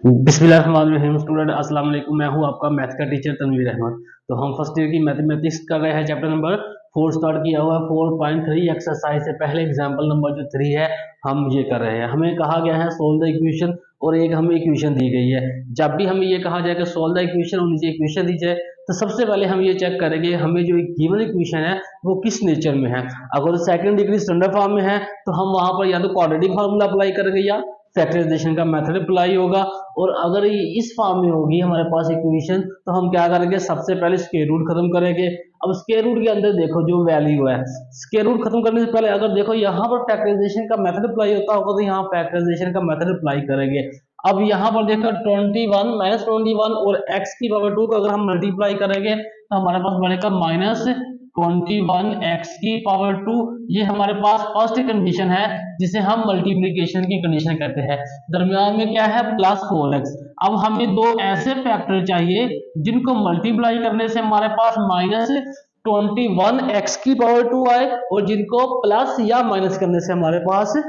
बिस्मिल्लाहिर्रहमानिर्रहीम। स्टूडेंट अस्सलाम वालेकुम, मैं हूं आपका मैथ का टीचर तनवीर अहमद। तो हम फर्स्ट ईयर की मैथमेटिक्स कर रहे हैं, चैप्टर नंबर 4 स्टार्ट किया हुआ है। 4.3 एक्सरसाइज से पहले एग्जांपल नंबर जो 3 है हम ये कर रहे हैं। हमें कहा गया है सोल्व द इक्वेशन और एक हमें इक्वेशन दी गई है। जब भी हमें ये कहा जाए कि सोल्व द इक्वेशन और नीचे इक्वेशन दी जाए तो सबसे पहले हम ये चेक करेंगे हमें जो गिवन इक्वेशन है वो किस नेचर में है। अगर सेकंड डिग्री स्टैंडर्ड फॉर्म में है तो हम वहां पर या तो क्वाड्रेटिक फार्मूला अप्लाई करेंगे या फैक्टराइजेशन का मेथड अप्लाई होगा। और अगर ये इस फॉर्म में होगी हमारे पास इक्वेशन तो हम क्या करेंगे, सबसे पहले स्क्वायर रूट खत्म करेंगे। अब स्क्वायर रूट के अंदर देखो जो वैल्यू है, स्क्वायर रूट खत्म करने से पहले अगर देखो यहाँ पर फैक्टराइजेशन का मेथड अप्लाई होता होगा तो यहाँ फैक्टराइजेशन का मेथड अप्लाई करेंगे। अब यहाँ पर देखो 21 माइनस 21 और x की पावर 2 को अगर हम मल्टीप्लाई करेंगे तो हमारे पास बनेगा माइनस 21 x की पावर 2। ये हमारे पास फर्स्ट कंडीशन है जिसे हम मल्टीप्लीकेशन की कंडीशन कहते हैं। दरमियान में क्या है, प्लस 4x। अब हमें दो ऐसे फैक्टर चाहिए जिनको मल्टीप्लाई करने से हमारे पास माइनस 21 x की पावर 2 आए और जिनको प्लस या माइनस करने से हमारे पास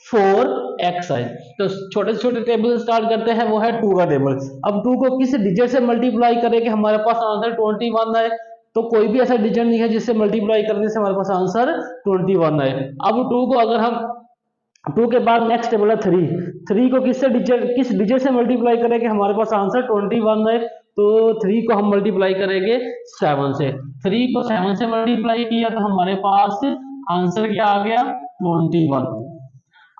4x आए। तो छोटे छोटे टेबल स्टार्ट करते हैं, वो है 2 का टेबल। अब 2 को किस डिजिट से मल्टीप्लाई करें कि हमारे पास आंसर 21 आए, तो कोई भी ऐसा डिजिट नहीं है जिससे मल्टीप्लाई करने से हमारे पास आंसर 21 आए। अब 2 को अगर हम 2 के बाद नेक्स्ट टेबल है 3 को किस डिजिट से मल्टीप्लाई करें कि हमारे पास आंसर 21 आए, तो 3 को हम मल्टीप्लाई करेंगे 7 से। 3 को 7 से मल्टीप्लाई किया तो हमारे पास आंसर क्या आ गया, 21।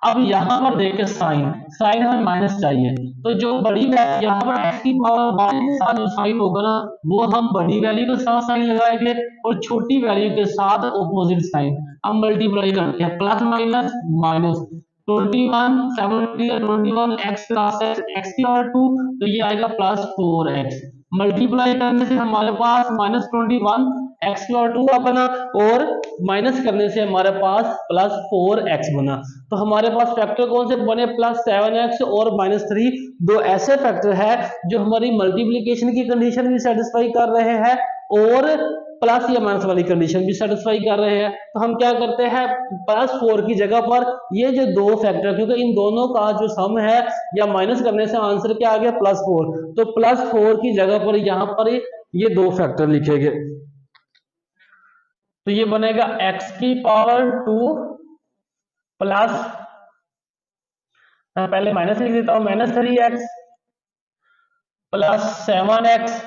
अब यहाँ पर देखे साइन, साइन हमें माइनस चाहिए, तो जो बड़ी वैल्यू यहाँ पर x की पावर 1 के साथ जो साइन होगा ना वो हम बड़ी वैल्यू के साथ साइन लगाएंगे और छोटी वैल्यू के साथ ऑपोजिट साइन। अब मल्टीप्लाई करते हैं, plus minus minus 21 21 x plus x की पावर 2, तो ये आएगा प्लस 4x। मल्टीप्लाई करने से हमारे पास माइनस 21 x की पावर 2 बना और माइनस करने से हमारे पास प्लस 4x बना। तो हमारे पास फैक्टर कौन से बने, प्लस 7x और माइनस 3। दो ऐसे फैक्टर है जो हमारी मल्टीप्लीकेशन की कंडीशन भी सेटिस्फाई कर रहे हैं और प्लस या माइनस वाली कंडीशन भी सेटिस्फाई कर रहे हैं। तो हम क्या करते हैं, प्लस 4 की जगह पर ये जो दो फैक्टर, क्योंकि इन दोनों का जो सम है या माइनस करने से आंसर क्या आ गया, प्लस 4, तो प्लस 4 की जगह पर यहाँ पर ये दो फैक्टर लिखेंगे। तो ये बनेगा x की पावर 2 प्लस, पहले माइनस लिख देता हूं, माइनस 3x प्लस 7x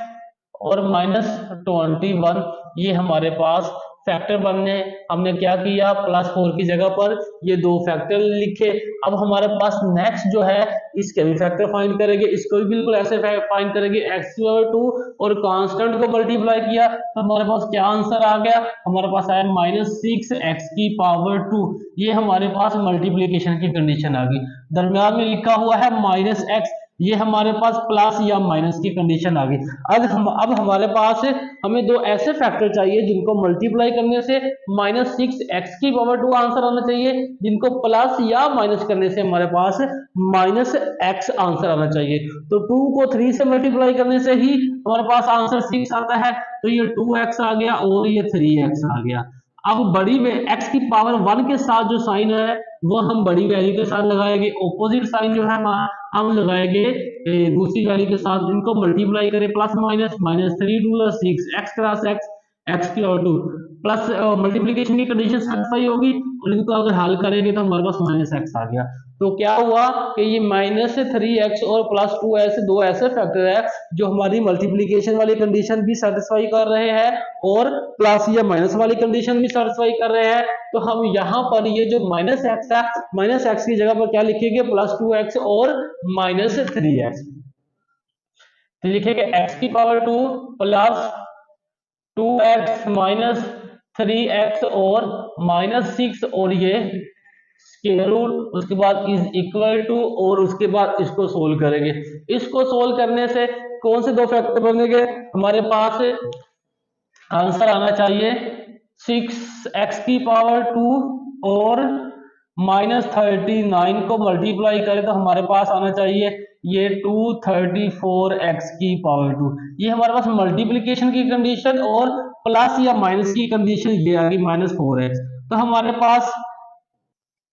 और माइनस 21। ये हमारे पास फैक्टर बनने, हमने क्या किया, प्लस 4 की जगह पर ये दो फैक्टर लिखे। अब हमारे पास नेक्स्ट जो है इसके भी फैक्टर फाइंड करेंगे, इसको भी बिल्कुल ऐसे फाइंड करेंगे, x की पावर 2 और कांस्टेंट को मल्टीप्लाई किया तो हमारे पास क्या आंसर आ गया, हमारे पास आया माइनस 6x की पावर 2। ये हमारे पास मल्टीप्लीकेशन की कंडीशन आ गई। दरम्यान में लिखा हुआ है माइनस x, ये हमारे पास प्लस या माइनस की कंडीशन आ गई। अब हमारे पास हमें दो ऐसे फैक्टर चाहिए जिनको मल्टीप्लाई करने से माइनस 6x की पावर 2 आंसर आना चाहिए, जिनको प्लस या माइनस करने से हमारे पास माइनस x आंसर आना चाहिए। तो 2 को 3 से मल्टीप्लाई करने से ही हमारे पास आंसर 6 आता है, तो ये 2x आ गया और ये 3x आ गया। अब बड़ी x की पावर 1 के साथ जो साइन है वो हम बड़ी वैल्यू के साथ लगाएंगे, ऑपोजिट साइन जो है हम लगाएंगे दूसरी वैल्यू के साथ, इनको मल्टीप्लाई करें, plus minus minus 3 2 6 x plus x की पावर 2 प्लस मल्टीप्लीकेशन की कंडीशन सेटिस्फाई होगी और इनको अगर हल करेंगे तो हमारे पास माइनस x आ गया। तो क्या हुआ कि ये माइनस 3x और प्लस 2 दो ऐसे फैक्टर है जो हमारी मल्टीप्लीकेशन वाली कंडीशन भी सेटिस्फाई कर रहे हैं और प्लस या माइनस वाली कंडीशन भी सेटिस्फाई कर रहे हैं। तो हम यहाँ पर ये जो माइनस एक्स है, माइनस एक्स की जगह पर क्या लिखेंगे, प्लस 2x और माइनस 3x। तो लिखेंगे x की power 2 plus 2x minus 3x और माइनस 6 और ये स्क्वायर रूट, उसके बाद इज इक्वल टू और उसके बाद इसको सोल्व करेंगे। इसको सोल्व करने से कौन से दो फैक्टर बनेंगे, हमारे पास आंसर आना चाहिए 6x की पावर 2 और माइनस 39 को मल्टीप्लाई करें तो हमारे पास आना चाहिए ये 234x की पावर 2। ये हमारे पास मल्टीप्लीकेशन की कंडीशन और प्लस या माइनस की कंडीशन ये आ गई माइनस 4x। तो हमारे पास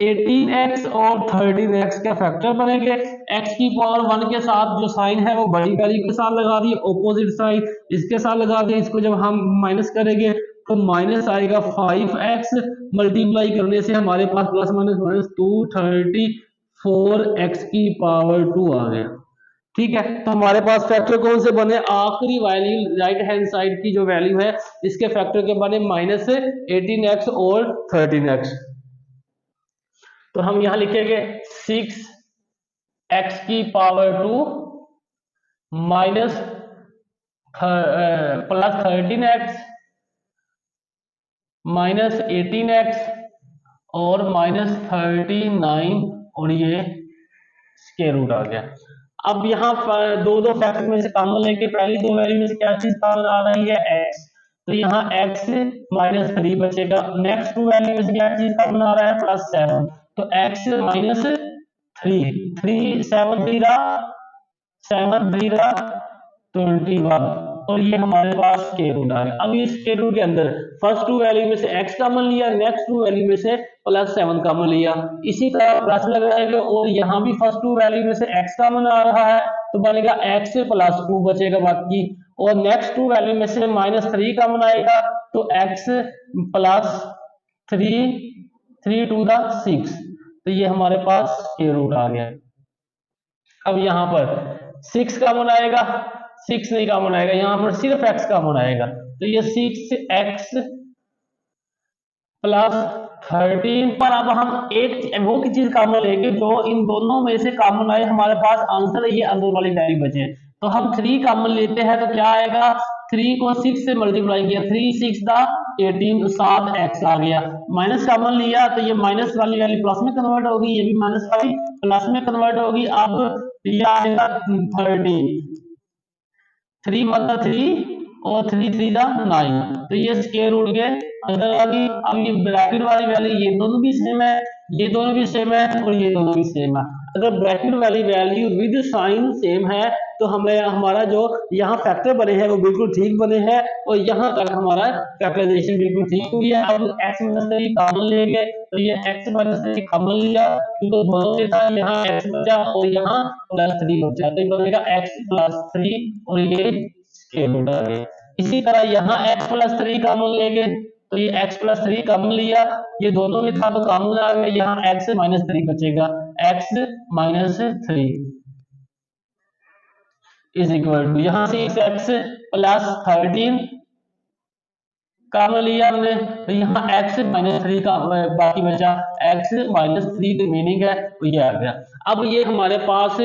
18x और 13x का फैक्टर बनेंगे। x की पावर 1 के साथ जो साइन है वो बड़ी वैल्यू के साथ लगा दी, ऑपोजिट साइन इसके साथ लगा दी। इसको जब हम माइनस करेंगे तो माइनस आएगा 5x, मल्टीप्लाई करने से हमारे पास प्लस माइनस माइनस 234x की पावर 2 आ गया। ठीक है, तो हमारे पास फैक्टर कौन से बने, आखिरी वैल्यू राइट हैंड साइड की जो वैल्यू है इसके फैक्टर के बने माइनस 18x और 13x। तो हम यहां लिखेंगे 6x की power 2 minus plus 13x minus 18x और माइनस 39 और ये स्क्वायर रूट आ गया। अब यहाँ दो फैक्टर में से कॉमन लेके पहली दो वैल्यू में से क्या चीज कॉमन आ रही है, x, तो यहाँ x माइनस 3 बचेगा। नेक्स्ट टू वैल्यू में से क्या चीज कॉमन आ रहा है, प्लस 7, तो x माइनस 3 7 3 21 और ये हमारे पास स्क्वायर रूट आ गया। अब इस स्क्वायर रूट के अंदर फर्स्ट टू वैल्यू में से x कॉमन लिया, नेक्स्ट टू वैल्यू में से प्लस 7 कॉमन लिया, इसी तरह प्लस लगाएंगे और यहाँ भी फर्स्ट टू वैल्यू में से x कॉमन आ रहा है तो बनेगा x प्लस 2 बचेगा बाकी, और नेक्स्ट टू वैल्यू में से माइनस 3 कॉमन आएगा तो x प्लस 3 टू द 6, तो ये हमारे पास स्क्वायर रूट आ गया। अब यहाँ पर 6 कॉमन आएगा, 6 नहीं कॉमन आएगा, यहाँ पर सिर्फ x कॉमन आएगा, तो ये 6x प्लस 13 पर अब हम एक वो की चीज कॉमन लेंगे जो इन दोनों में से कॉमन आए, हमारे पास आंसर ये अंदर वाली वैल्यू बचे, तो हम 3 कॉमन लेते हैं तो क्या आएगा, 3 को 6 से मल्टीप्लाई किया, 3 6 दा 18 7x आ गया। माइनस कॉमन लिया तो ये माइनस वाली वैल्यू प्लस में कन्वर्ट होगी, ये भी माइनस वाली प्लस में कन्वर्ट होगी। अब ये आएगा 30, 3 मतलब 3 और 3 3 दा 9, तो ये स्क्वायर रूट के अंदर आ गई। अब ये ब्रैकेट वाली वैल्यू ये दोनों भी सेम है, ये दोनों भी सेम है और ये दोनों भी सेम है। अगर ब्रैकेट वाली वैल्यू विद साइन सेम है तो हमें हमारा जो यहाँ फैक्टर बने हैं वो बिल्कुल ठीक बने हैं और यहाँ तक हमारा फैक्टराइजेशन बिल्कुल ठीक हुई है। अब x माइनस 3 कॉमन लेंगे तो ये x माइनस 3 कॉमन लिया तो दोनों के साथ यहाँ x बचा और यहाँ प्लस 3 बचा, तो बनेगा x प्लस 3 और ये स्क्वायर रूट आ गया। इसी तरह यहाँ x प्लस 3 कॉमन लेंगे तो ये x प्लस 3 कॉमन लिया, ये दोनों में था तो कॉमन आ गया, यहाँ x माइनस 3 बचेगा, x minus 3 is equal to यहाँ से x प्लस 13 कॉमन लिया हमने तो यहाँ x माइनस 3 का बाकी बचा, x माइनस 3 रिमेनिंग है तो ये आ गया। अब ये हमारे पास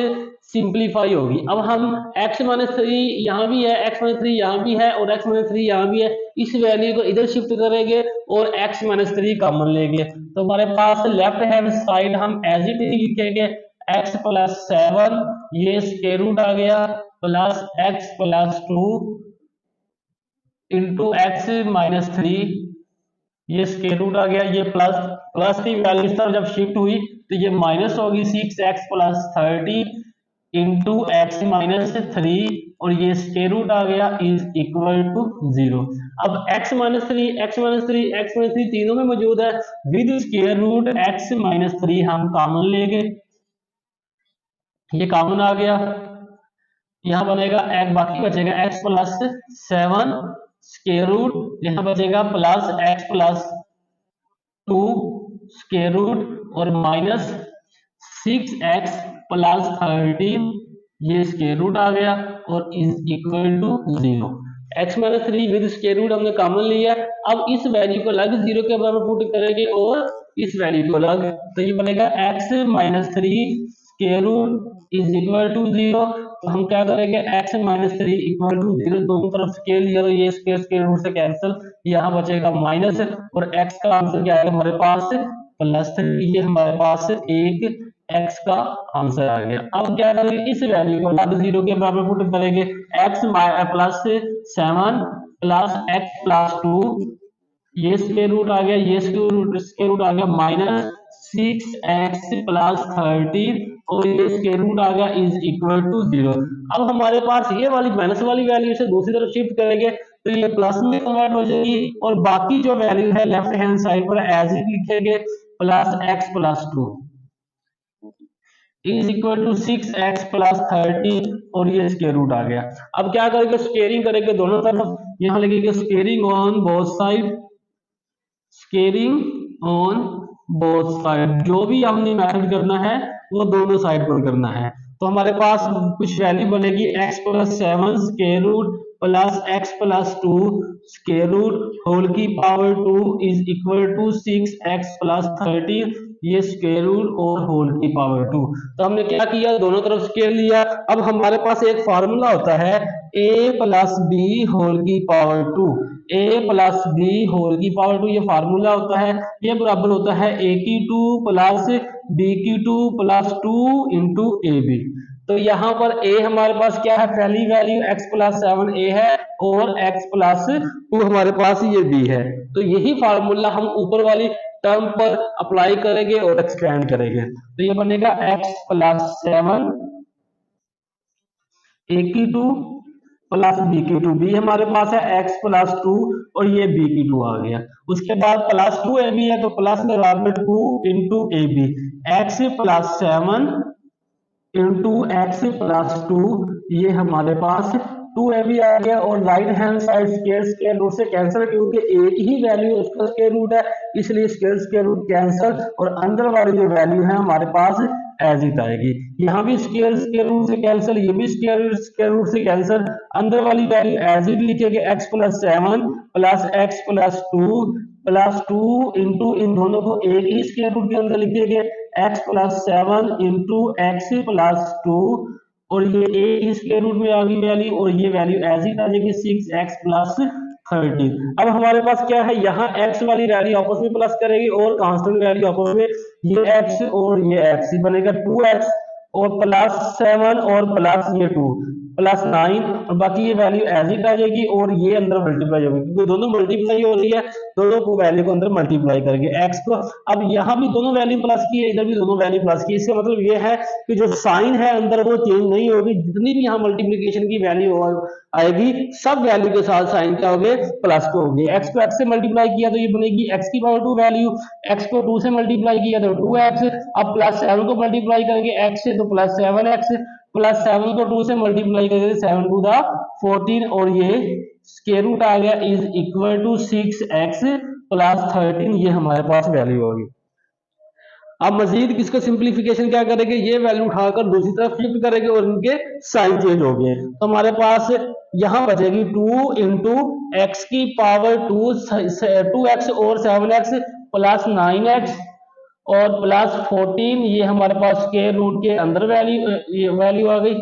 सिंप्लीफाई होगी। अब हम x माइनस 3 यहाँ भी है, x माइनस 3 यहाँ भी है और x माइनस 3 यहाँ भी है, इस वैल्यू को इधर शिफ्ट करेंगे और x माइनस 3 कॉमन लेंगे तो हमारे पास लेफ्ट हैंड साइड हम एज इट इज लिखेंगे x प्लस 7 ये स्क्वायर रूट आ गया plus x plus 2 into x minus 3 ये स्क्वायर रूट आ गया, ये प्लस की वैल्यू इस तरफ जब शिफ्ट हुई तो ये माइनस होगी 6x plus 30 into x minus 3 और ये स्क्वायर रूट आ गया इज इक्वल टू 0। अब x minus 3 x minus 3 x minus 3 तीनों में मौजूद है, with square root x minus 3 हम कॉमन लेंगे, ये कॉमन आ गया, यहाँ बनेगा एक बाकी बचेगा x प्लस 7 स्क्वायर रूट, यहाँ बचेगा plus x plus 2 square root और माइनस 6x प्लस 13 ये स्क्वायर रूट आ गया और is equal to 0। x minus 3 with square root हमने कॉमन लिया, अब इस वैल्यू को अलग 0 के बराबर पुट करेंगे और इस वैल्यू को अलग, तो ये बनेगा x minus 3 square root is equal to 0। तो हम क्या करेंगे x माइनस 3 इक्वल टू 0, दोनों तरफ स्केल लिया तो ये स्क्वायर रूट से कैंसिल, यहाँ बचेगा माइनस और x का आंसर क्या है हमारे पास प्लस 3, ये हमारे पास एक x का आंसर आ गया। अब क्या करेंगे इस वैल्यू को अलग 0 के बराबर पुट करेंगे, x plus 7 plus x plus 2 ये स्क्वायर रूट आ गया, ये स्क्वायर रूट आ गया माइनस 6x प्लस 13 और ये स्क्वायर रूट आ गया इज इक्वल टू 0। अब हमारे पास ये वाली माइनस वाली वैल्यू से दूसरी तरफ शिफ्ट करेंगे तो ये प्लस में कन्वर्ट हो जाएगी और बाकी जो वैल्यू है लेफ्ट हैंड साइड पर एज इट लिखेंगे plus x plus 2 is equal to 6x plus 30 और ये स्क्वायर रूट आ गया। अब क्या करेंगे, स्क्वेयरिंग करेंगे दोनों तरफ, यहाँ लिखेंगे squaring on both side, squaring on both side, जो भी हमने मेथड करना है वो दोनों साइड पर करना है। तो हमारे पास कुछ वैल्यू बनेगी x plus 7 square root plus x plus 2 square root whole की power 2 is equal to 6x plus 13, ये स्क्वायर रूट और होल की पावर 2। तो हमने क्या किया, दोनों तरफ स्क्वायर लिया। अब हमारे पास एक फार्मूला होता है a प्लस बी होल की power 2, a plus b whole की पावर 2 ये फार्मूला होता है, ये बराबर होता है a की 2 प्लस b की 2 प्लस 2 इंटू ए बी। तो यहाँ पर a हमारे पास क्या है, पहली वैल्यू x प्लस 7 a है और x प्लस 2 हमारे पास ये b है। तो यही फार्मूला हम ऊपर वाली टर्म पर अप्लाई करेंगे और एक्सपेंड करेंगे। तो ये बनेगा x प्लस 7 a की 2 प्लस बी की 2, बी हमारे पास है x प्लस 2 और ये b की 2 आ गया। उसके बाद प्लस 2 ए बी है तो प्लस में बराबर 2 into a b, x plus 7 into x plus 2, ये हमारे पास 2ab आ गया। और right hand side square root से कैंसिल, क्योंकि एक ही वैल्यू उसका स्क्वायर रूट है इसलिए स्क्वायर रूट कैंसिल, और अंदर वाली जो वैल्यू है हमारे पास एज इट आएगी। यहाँ भी स्क्वायर रूट से कैंसिल, ये भी स्क्वायर रूट से कैंसिल, अंदर वाली वैल्यू एज इट लिखेंगे x plus 7 plus x plus 2 plus 2 into इन दोनों को एक ही स्क्वायर रूट के अंदर लिखेंगे x plus 7 into x plus 2 और ये एक ही स्क्वायर रूट में आ गई वैल्यू और ये वैल्यू ऐसी आ जाएगी 6x प्लस 13। अब हमारे पास क्या है, यहाँ x वाली वैल्यू आपस में प्लस करेगी और कांस्टेंट वैल्यू आपस में, ये x और ये x बनेगा 2x और प्लस 7 और प्लस ये 2 प्लस 9 और बाकी ये वैल्यू एज इट आ जाएगी और ये अंदर मल्टीप्लाई होगी, क्योंकि दोनों मल्टीप्लाई हो रही है, दोनों को वैल्यू को अंदर मल्टीप्लाई करेंगे x को। अब यहाँ भी दोनों वैल्यू प्लस की है, इधर भी दोनों वैल्यू प्लस की, इसका मतलब ये है कि जो साइन है अंदर वो चेंज नहीं होगी, जितनी भी यहाँ मल्टीप्लीकेशन की वैल्यू आएगी सब वैल्यू के साथ साइन क्या होंगे, प्लस को होंगे। x को x से मल्टीप्लाई किया तो ये बनेगी x की पावर 2 वैल्यू, x को 2 से मल्टीप्लाई किया तो 2x, अब प्लस 7 को मल्टीप्लाई करेंगे x से तो प्लस 7x, प्लस 7 को 2 से मल्टीप्लाई करेंगे 7 टू द 14 और ये स्क्वायर रूट आ गया is equal to 6x plus 13, ये हमारे पास वैल्यू होगी। अब मजीद इसको सिंप्लीफिकेशन क्या करेंगे, ये वैल्यू उठाकर दूसरी तरफ शिफ्ट करेंगे और इनके साइन चेंज हो गए, तो हमारे पास यहाँ बचेगी 2 इंटू एक्स की पावर 2x और 7x प्लस 9x और प्लस 14, ये हमारे पास स्क्वायर रूट के अंदर वैल्यू आ गई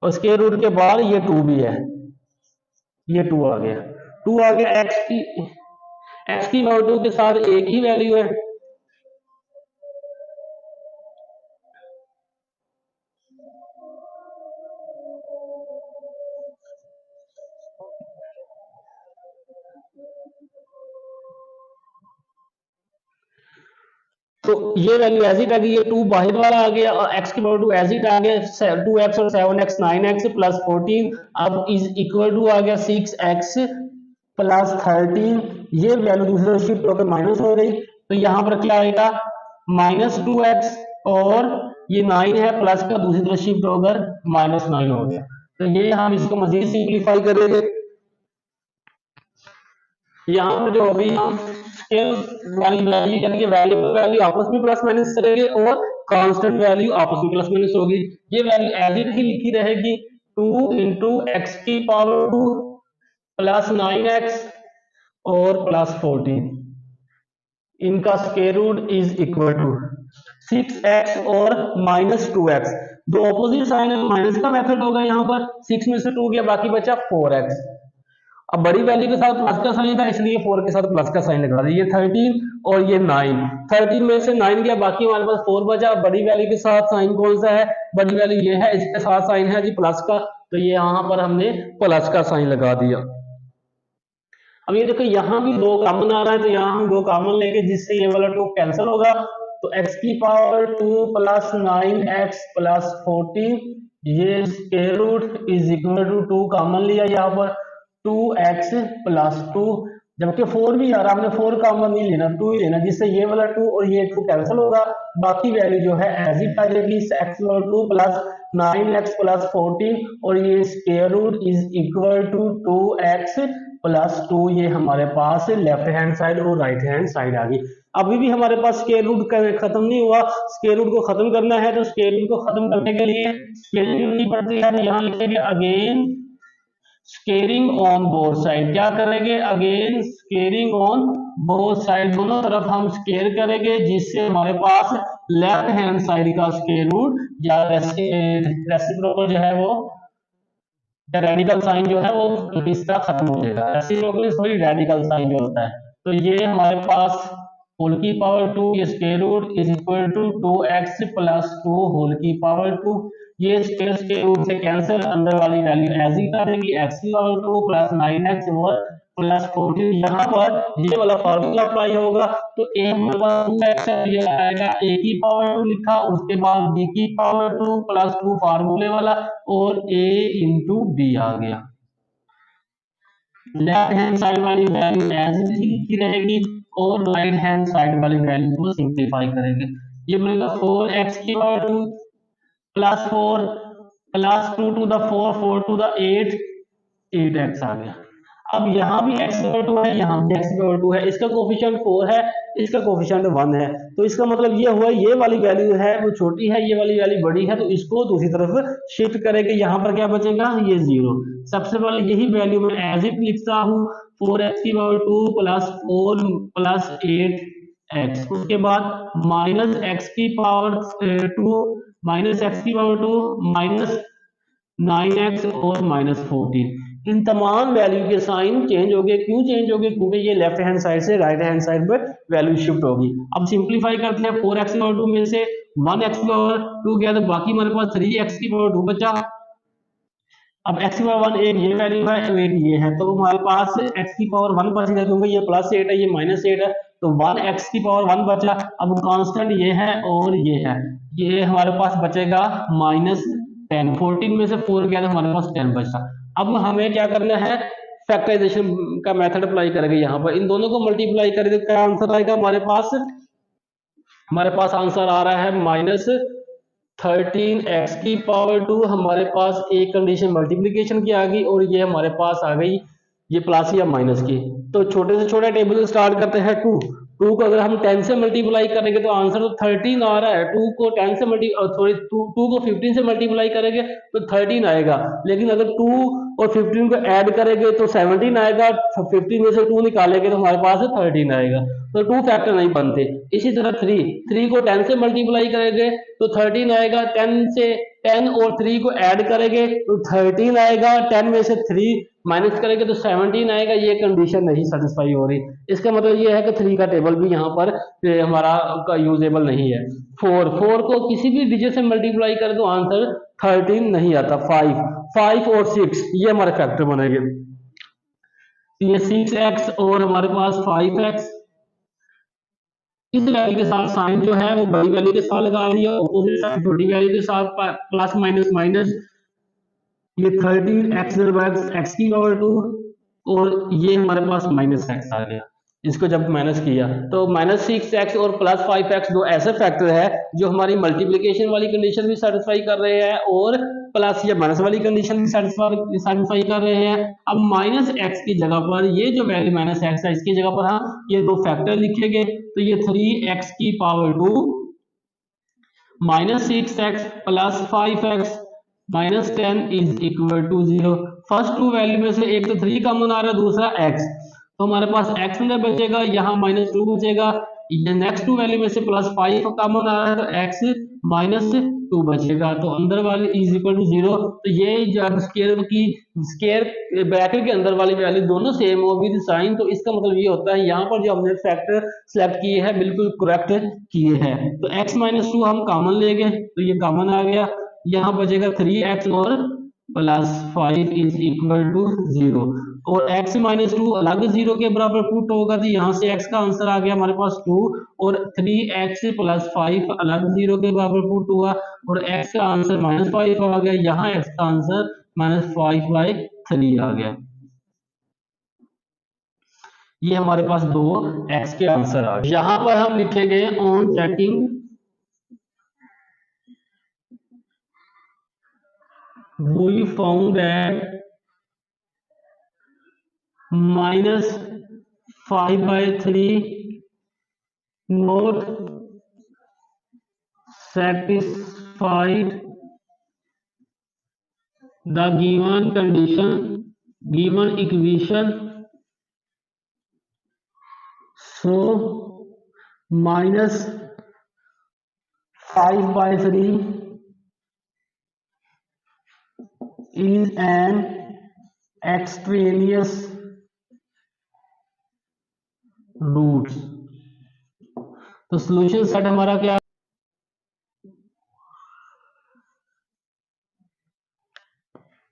और स्क्वायर रूट के बाद ये 2 भी है, ये 2 आ गया x की पावर 2 के साथ एक ही वैल्यू है, तो ये वैल्यू एज इट आ गई, ये 2 बाहर वाला आ गया और x की पावर 2 एज इट आ गया, 2x और 7x 9x प्लस 14, अब इज इक्वल टू आ गया 6x प्लस 13, ये वैल्यू दूसरे शिफ्ट होकर माइनस हो गई, तो यहाँ पर क्या आएगा माइनस 2x और ये 9 है प्लस का दूसरी तरफ शिफ्ट होकर माइनस 9 हो गया। तो ये हम इसको मजीद सिंप्लीफाई करेंगे, यहाँ पर जो अभी हम वाली वैल्यू यानी कि वैल्यू आपस में प्लस माइनस करेंगे और कांस्टेंट वैल्यू आपस में प्लस माइनस होगी, ये वैल्यू एज इट ही लिखी रहेगी 2 इंटू एक्स की पावर 2 प्लस 9x और प्लस 14, इनका square root is equal to 6x और माइनस 2x, जो ऑपोजिट साइन है माइनस का मेथड होगा, यहाँ पर 6 में से 2 गया बाकी बचा 4x, अब बड़ी वैल्यू के साथ प्लस का साइन था इसलिए 4 के साथ प्लस का साइन लगा दिया, 13 और ये 9, 13 में से 9 गया बाकी हमारे पास 4 बचा, बड़ी वैल्यू के साथ साइन कौन सा है, बड़ी वैल्यू ये है, इसके साथ साइन है जी प्लस का, तो ये यहाँ पर हमने प्लस का साइन लगा दिया। अब ये देखो यहाँ भी 2 कॉमन आ रहा है, तो यहाँ हम 2 कॉमन लेंगे जिससे ये वाला 2 कैंसिल होगा, तो x की पावर 2 प्लस 9x प्लस 14, ये square root is equal to 2 common लिया, यहाँ पर 2x प्लस 2 जबकि 4 भी आ रहा, हमने 4 कॉमन नहीं लेना, 2 ही लेना, जिससे ये वाला 2 और ये 2 कैंसिल होगा, बाकी वैल्यू जो है एज इट आ जाएगी, x over 2 plus 9x plus 14 और ये square root is equal to 2x plus 2। ये हमारे पास लेफ्ट हैंड साइड और राइट हैंड साइड आ गई। अभी भी हमारे पास स्क्वायर रूट खत्म नहीं हुआ, स्क्वायर रूट को खत्म करना है, तो स्क्वायर रूट को खत्म करने के लिए स्क्वायर रूट नहीं पड़ती है, तो यहाँ लिखेंगे again squaring on both side. क्या करेंगे? Again squaring on both side, दोनों तरफ हम स्केयर करेंगे, जिससे हमारे पास लेफ्ट हैंड साइड का स्केयर रूट या रेसिप्रोकल जो है वो रेडिकल साइन जो है वो इस तरह खत्म हो जाएगा। रेसिप्रोकल सॉरी रेडिकल साइन जो होता है, तो ये हमारे पास होल की पावर 2 ये square root is equal to 2x plus 2 whole की पावर 2। ये स्क्वायर रूट से कैंसिल, अंदर वाली वैल्यू एज ही करेंगी, x की पावर 2 प्लस 9x और प्लस 14। यहाँ पर ये वाला फार्मूला अप्लाई होगा, तो a हमारे पास 2x ये आएगा, a की पावर 2 लिखा, उसके बाद b की पावर 2 प्लस 2 फार्मूले वाला और a इंटू b आ गया। लेफ्ट हैंड साइड वाली वैल्यू एज की रहेगी और राइट हैंड साइड वाली वैल्यू को सिंपलीफाई करेंगे। ये मिलेगा 4x की power 2 plus 4 plus 2 to the 4 4 to the 8 8x आ गया। अब यहाँ भी x पावर 2 है, यहाँ भी x पावर 2 है, इसका कोफिशिएंट 4 है, इसका कोफिशिएंट 1 है, तो इसका मतलब ये हुआ ये वाली वैल्यू है वो छोटी है, ये वाली वैल्यू बड़ी है, तो इसको दूसरी तरफ शिफ्ट करेंगे। यहाँ पर क्या बचेगा? ये 0। सबसे पहले यही वैल्यू मैं एज इट लिखता हूँ, 4x की पावर 2 प्लस 4 प्लस 8x, उसके बाद माइनस x की पावर 2 माइनस x की पावर 2 माइनस 9x और माइनस 14। इन तमाम वैल्यू के साइन चेंज हो गए। क्यों चेंज हो गए? क्योंकि ये लेफ्ट हैंड साइड से राइट हैंड साइड पर वैल्यू शिफ्ट होगी। अब सिंपलीफाई करते हैं, 4x की पावर 2 में से 1x की पावर 2 गया, तो बाकी हमारे पास 3x की पावर 2 बचा। अब x की पावर 1 एक ये वैल्यू है, एक ये है, तो हमारे पास x की पावर 1 बच गया, क्योंकि ये प्लस 8 है, ये माइनस 8 है, तो 1x की पावर 1 बचा। अब कांस्टेंट ये है और ये है, ये हमारे पास बचेगा माइनस 10। 14 में से 4 गया तो हमारे पास 10 बचा। अब हमें क्या करना है? फैक्टराइजेशन का मेथड अप्लाई करेंगे। यहाँ पर इन दोनों को मल्टीप्लाई करेंगे, क्या आंसर आएगा हमारे पास? हमारे पास आंसर आ रहा है माइनस 13x की पावर 2। हमारे पास एक कंडीशन मल्टीप्लीकेशन की आ गई और ये हमारे पास आ गई ये प्लस या माइनस की। तो छोटे से छोटा टेबल स्टार्ट करते हैं 2 को अगर हम 10 से मल्टीप्लाई करेंगे तो आंसर तो 13 आ रहा है। 2 को 10 से सॉरी 2 को 15 से मल्टीप्लाई करेंगे तो 13 आएगा, लेकिन अगर 2 और 15 को ऐड करेंगे तो 17 आएगा, 15 में से 2 निकालेंगे तो हमारे पास 13 आएगा, तो 2 फैक्टर नहीं बनते। इसी तरह 3 को 10 से मल्टीप्लाई करेंगे तो 13 आएगा, 10 और 3 को ऐड करेंगे तो 13 आएगा, 10 में से 3 माइनस करेंगे तो 17 आएगा। ये कंडीशन नहीं सेटिस्फाई हो रही, इसका मतलब ये है कि 3 का टेबल भी यहाँ पर हमारा का यूजेबल नहीं है। 4 को किसी भी डिजिट से मल्टीप्लाई करें तो आंसर 13 नहीं आता। 5 और 6 ये हमारे फैक्टर बनेंगे, ये 6x और हमारे पास 5x। इस वैल्यू के साथ साइन जो है वो बड़ी वैल्यू के साथ लगा रही है, अपोजिट साइड छोटी वैल्यू के साथ प्लस माइनस माइनस। ये 13x x की पावर 2 और ये हमारे पास माइनस x आ गया। इसको जब माइनस किया तो माइनस 6x और प्लस 5x दो ऐसे फैक्टर है जो हमारी मल्टीप्लिकेशन वाली कंडीशन भी सेटिस्फाई कर रहे हैं और प्लस या माइनस वाली कंडीशन भी सेटिस्फाई कर रहे हैं। अब माइनस x की जगह पर ये जो वैल्यू माइनस x है इसकी जगह पर हम ये दो फैक्टर लिखेंगे, तो ये 3x की power 2 minus 6x plus 5x minus 10 is equal to 0। First two value में से एक तो 3 कॉमन आ रहा है, दूसरा x, तो हमारे पास x अंदर बचेगा, यहाँ माइनस 2 बचेगा। ये नेक्स्ट टू वैल्यू में से प्लस 5 कॉमन आ रहा है तो x माइनस 2 बचेगा, तो अंदर वाली इज इक्वल टू 0। तो ये जब स्केयर ब्रैकेट के अंदर वाली वैल्यू दोनों सेम हो विद साइन, तो इसका मतलब ये होता है यहाँ पर जो हमने फैक्टर सेलेक्ट किए हैं बिल्कुल करेक्ट किए हैं। तो x माइनस 2 हम कॉमन लेंगे तो ये कॉमन आ गया, यहाँ बचेगा 3x और प्लस 5 इज इक्वल टू 0 और x माइनस 2 अलग 0 के बराबर पुट होगा, तो यहाँ से x का आंसर आ गया हमारे पास 2 और 3x प्लस 5 अलग 0 के बराबर पुट हुआ और x का आंसर माइनस 5 आ गया। यहाँ x का आंसर माइनस 5/3 आ गया। ये हमारे पास दो x के आंसर आ गए। यहां पर हम लिखेंगे on checking we found that -5/3 not satisfied the given condition, given equation, so -5/3 is an extraneous root. तो सॉल्यूशन सेट हमारा क्या,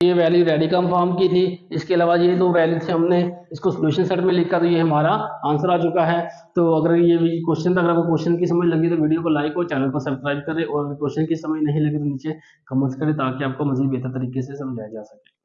ये वैल्यू रेडी कंफर्म की थी, इसके अलावा ये दो वैल्यू थे, हमने इसको सॉल्यूशन सेट में लिखा, तो ये हमारा आंसर आ चुका है। तो अगर ये क्वेश्चन था, अगर आपको क्वेश्चन की समझ लगी तो वीडियो को लाइक और चैनल को सब्सक्राइब करें, और अगर क्वेश्चन की समझ नहीं लगी तो नीचे कमेंट्स करें ताकि आपको मजीद बेहतर तरीके से समझाया जा सके।